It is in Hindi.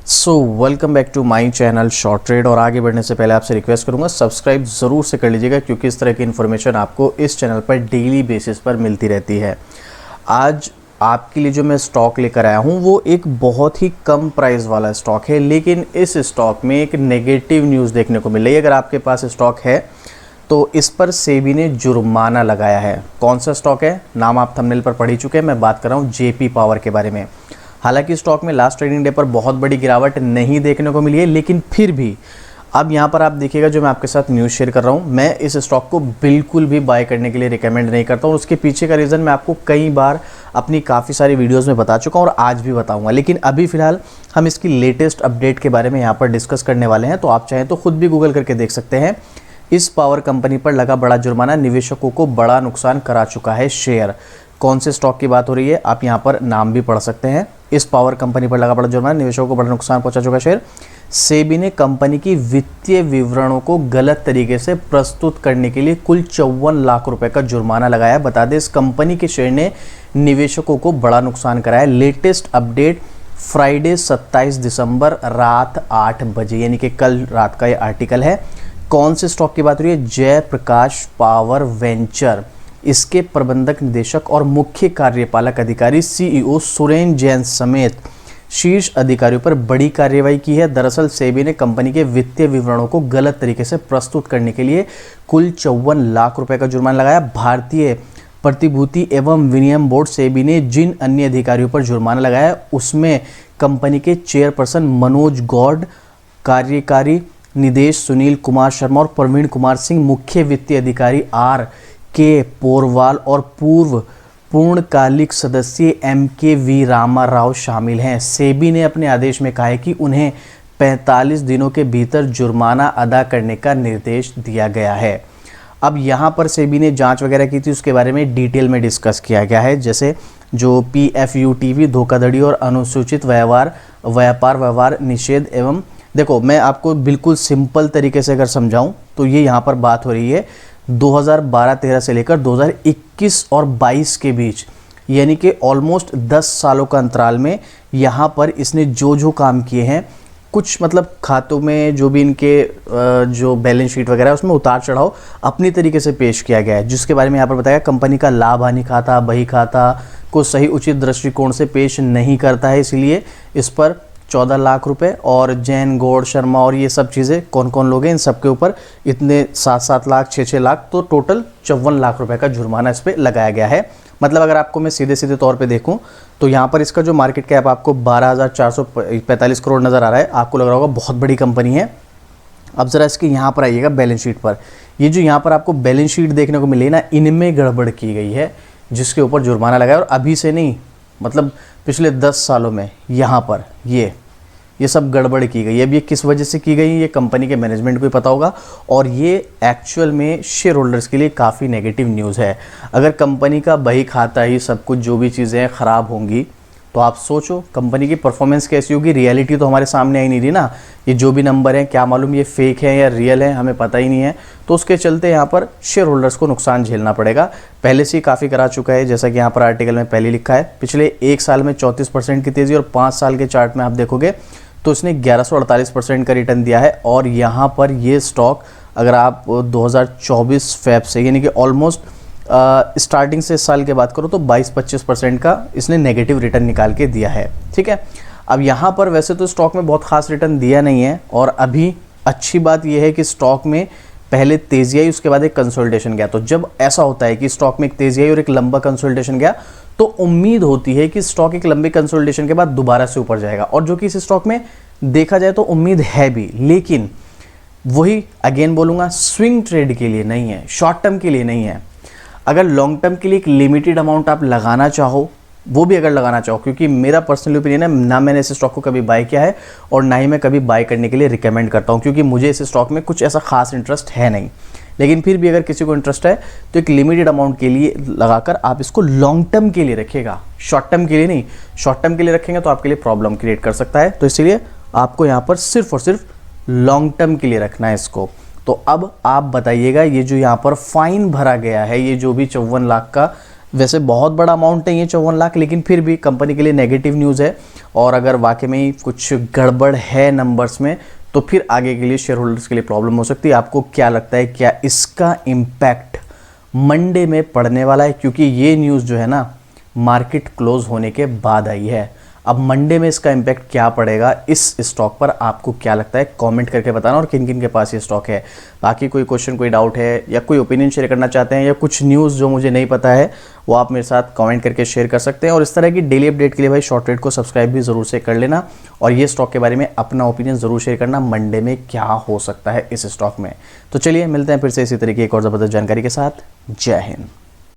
Welcome back to my channel short trade. और आगे बढ़ने से पहले आपसे रिक्वेस्ट करूंगा सब्सक्राइब ज़रूर से कर लीजिएगा, क्योंकि इस तरह की इन्फॉर्मेशन आपको इस चैनल पर डेली बेसिस पर मिलती रहती है। आज आपके लिए जो मैं स्टॉक लेकर आया हूं वो एक बहुत ही कम प्राइस वाला स्टॉक है, लेकिन इस स्टॉक में एक नेगेटिव न्यूज़ देखने को मिल रही है। अगर आपके पास स्टॉक है तो इस पर सेबी ने जुर्माना लगाया है। कौन सा स्टॉक है, नाम आप थंबनेल पर पढ़ ही चुके हैं। मैं बात कर रहा हूँ जेपी पावर के बारे में। हालांकि स्टॉक में लास्ट ट्रेडिंग डे पर बहुत बड़ी गिरावट नहीं देखने को मिली है, लेकिन फिर भी अब यहाँ पर आप देखिएगा जो मैं आपके साथ न्यूज़ शेयर कर रहा हूँ, मैं इस स्टॉक को बिल्कुल भी बाय करने के लिए रिकमेंड नहीं करता हूँ। उसके पीछे का रीज़न मैं आपको कई बार अपनी काफ़ी सारी वीडियोज़ में बता चुका हूँ और आज भी बताऊँगा। लेकिन अभी फ़िलहाल हम इसकी लेटेस्ट अपडेट के बारे में यहाँ पर डिस्कस करने वाले हैं, तो आप चाहें तो खुद भी गूगल करके देख सकते हैं। इस पावर कंपनी पर लगा बड़ा जुर्माना निवेशकों को बड़ा नुकसान करा चुका है। शेयर कौन से स्टॉक की बात हो रही है, आप यहाँ पर नाम भी पढ़ सकते हैं। इस पावर कंपनी पर लगा बड़ा जुर्माना निवेशकों को बड़ा नुकसान पहुंचा चुका शेयर। सेबी ने कंपनी की वित्तीय विवरणों को गलत तरीके से प्रस्तुत करने के लिए कुल 54 लाख रुपए का जुर्माना लगाया। बता दें इस कंपनी के शेयर ने निवेशकों को बड़ा नुकसान कराया। लेटेस्ट अपडेट फ्राइडे 27 दिसंबर रात 8 बजे, यानी कि कल रात का ये आर्टिकल है। कौन से स्टॉक की बात हो रही है, जयप्रकाश पावर वेंचर। इसके प्रबंधक निदेशक और मुख्य कार्यपालक अधिकारी सीईओ सुरेन जैन समेत शीर्ष अधिकारियों पर बड़ी कार्रवाई की है। दरअसल सेबी ने कंपनी के वित्तीय विवरणों को गलत तरीके से प्रस्तुत करने के लिए कुल 54 लाख रुपए का जुर्माना लगाया। भारतीय प्रतिभूति एवं विनिमय बोर्ड सेबी ने जिन अन्य अधिकारियों पर जुर्माना लगाया उसमें कंपनी के चेयरपर्सन मनोज गौड, कार्यकारी निदेश सुनील कुमार शर्मा और प्रवीण कुमार सिंह, मुख्य वित्तीय अधिकारी आर के पोरवाल और पूर्व पूर्णकालिक सदस्य MKV रामा राव शामिल हैं। सेबी ने अपने आदेश में कहा है कि उन्हें 45 दिनों के भीतर जुर्माना अदा करने का निर्देश दिया गया है। अब यहाँ पर सेबी ने जांच वगैरह की थी, उसके बारे में डिटेल में डिस्कस किया गया है, जैसे जो PFUTV धोखाधड़ी और अनुसूचित व्यापार व्यवहार निषेध एवं देखो मैं आपको बिल्कुल सिंपल तरीके से अगर समझाऊं तो ये यहाँ पर बात हो रही है 2012-13 से लेकर 2021 और 22 के बीच, यानी कि ऑलमोस्ट 10 सालों का अंतराल में यहाँ पर इसने जो काम किए हैं, कुछ मतलब खातों में जो भी इनके जो बैलेंस शीट वगैरह है उसमें उतार चढ़ाव अपनी तरीके से पेश किया गया है, जिसके बारे में यहाँ पर बताया कंपनी का लाभ हानि खाता, बही खाता को सही उचित दृष्टिकोण से पेश नहीं करता है, इसलिए इस पर 14 लाख रुपए और जैन गौड़ शर्मा और ये सब चीज़ें कौन कौन लोग हैं इन सब के ऊपर इतने 7-7 लाख 6-6 लाख, तो टोटल 54 लाख रुपए का जुर्माना इस पर लगाया गया है। मतलब अगर आपको मैं सीधे तौर पे देखूं तो यहाँ पर इसका जो मार्केट कैप आपको 12,445 करोड़ नज़र आ रहा है। आपको लग रहा होगा बहुत बड़ी कंपनी है। अब ज़रा इसके यहाँ पर आइएगा बैलेंस शीट पर। ये जो यहाँ पर आपको बैलेंस शीट देखने को मिली ना, इनमें गड़बड़ की गई है जिसके ऊपर जुर्माना लगाया। और अभी से नहीं, मतलब पिछले 10 सालों में यहाँ पर ये सब गड़बड़ की गई है। अब ये किस वजह से की गई ये कंपनी के मैनेजमेंट को ही पता होगा, और ये एक्चुअल में शेयर होल्डर्स के लिए काफ़ी नेगेटिव न्यूज़ है। अगर कंपनी का बही खाता ही सब कुछ जो भी चीज़ें ख़राब होंगी तो आप सोचो कंपनी की परफॉर्मेंस कैसी होगी। रियलिटी तो हमारे सामने आई नहीं रही ना, ये जो भी नंबर हैं क्या मालूम ये फेक है या रियल है, हमें पता ही नहीं है। तो उसके चलते यहाँ पर शेयर होल्डर्स को नुकसान झेलना पड़ेगा। पहले से ही काफ़ी करा चुका है, जैसा कि यहाँ पर आर्टिकल में पहले लिखा है। पिछले 1 साल में 34% की तेज़ी और 5 साल के चार्ट में आप देखोगे तो इसने 1148% का रिटर्न दिया है। और यहाँ पर ये स्टॉक अगर आप 2024 फेब से, यानी कि ऑलमोस्ट स्टार्टिंग से इस साल के बात करो तो 22-25% का इसने नेगेटिव रिटर्न निकाल के दिया है। ठीक है, अब यहाँ पर वैसे तो स्टॉक में बहुत खास रिटर्न दिया नहीं है, और अभी अच्छी बात यह है कि स्टॉक में पहले तेजी आई उसके बाद एक कंसोलिडेशन गया। तो जब ऐसा होता है कि स्टॉक में एक तेजी आई और एक लंबा कंसोलिडेशन गया तो उम्मीद होती है कि स्टॉक एक लंबे कंसोलिडेशन के बाद दोबारा से ऊपर जाएगा, और जो कि इस स्टॉक में देखा जाए तो उम्मीद है भी। लेकिन वही अगेन बोलूँगा, स्विंग ट्रेड के लिए नहीं है, शॉर्ट टर्म के लिए नहीं है। अगर लॉन्ग टर्म के लिए एक लिमिटेड अमाउंट आप लगाना चाहो, वो भी अगर लगाना चाहो, क्योंकि मेरा पर्सनल ओपिनियन है ना, मैंने इस स्टॉक को कभी बाय किया है और ना ही मैं कभी बाय करने के लिए रिकमेंड करता हूँ, क्योंकि मुझे इस स्टॉक में कुछ ऐसा खास इंटरेस्ट है नहीं। लेकिन फिर भी अगर किसी को इंटरेस्ट है तो एक लिमिटेड अमाउंट के लिए लगाकर आप इसको लॉन्ग टर्म के लिए रखिएगा, शॉर्ट टर्म के लिए नहीं। शॉर्ट टर्म के लिए रखेंगे तो आपके लिए प्रॉब्लम क्रिएट कर सकता है, तो इसलिए आपको यहाँ पर सिर्फ और सिर्फ लॉन्ग टर्म के लिए रखना है इसको। तो अब आप बताइएगा, ये जो यहाँ पर फाइन भरा गया है, ये जो भी 54 लाख का वैसे बहुत बड़ा अमाउंट नहीं है 54 लाख, लेकिन फिर भी कंपनी के लिए नेगेटिव न्यूज़ है। और अगर वाकई में ही कुछ गड़बड़ है नंबर्स में तो फिर आगे के लिए शेयर होल्डर्स के लिए प्रॉब्लम हो सकती है। आपको क्या लगता है, क्या इसका इम्पैक्ट मंडे में पड़ने वाला है? क्योंकि ये न्यूज़ जो है ना मार्केट क्लोज होने के बाद आई है। अब मंडे में इसका इम्पैक्ट क्या पड़ेगा इस स्टॉक पर, आपको क्या लगता है कमेंट करके बताना, और किन किन के पास ये स्टॉक है। बाकी कोई क्वेश्चन, कोई डाउट है या कोई ओपिनियन शेयर करना चाहते हैं या कुछ न्यूज़ जो मुझे नहीं पता है वो आप मेरे साथ कमेंट करके शेयर कर सकते हैं। और इस तरह की डेली अपडेट के लिए भाई शॉर्ट ट्रेड को सब्सक्राइब भी ज़रूर से कर लेना, और ये स्टॉक के बारे में अपना ओपिनियन ज़रूर शेयर करना मंडे में क्या हो सकता है इस स्टॉक में। तो चलिए मिलते हैं फिर से इसी तरीके एक और ज़बरदस्त जानकारी के साथ। जय हिंद।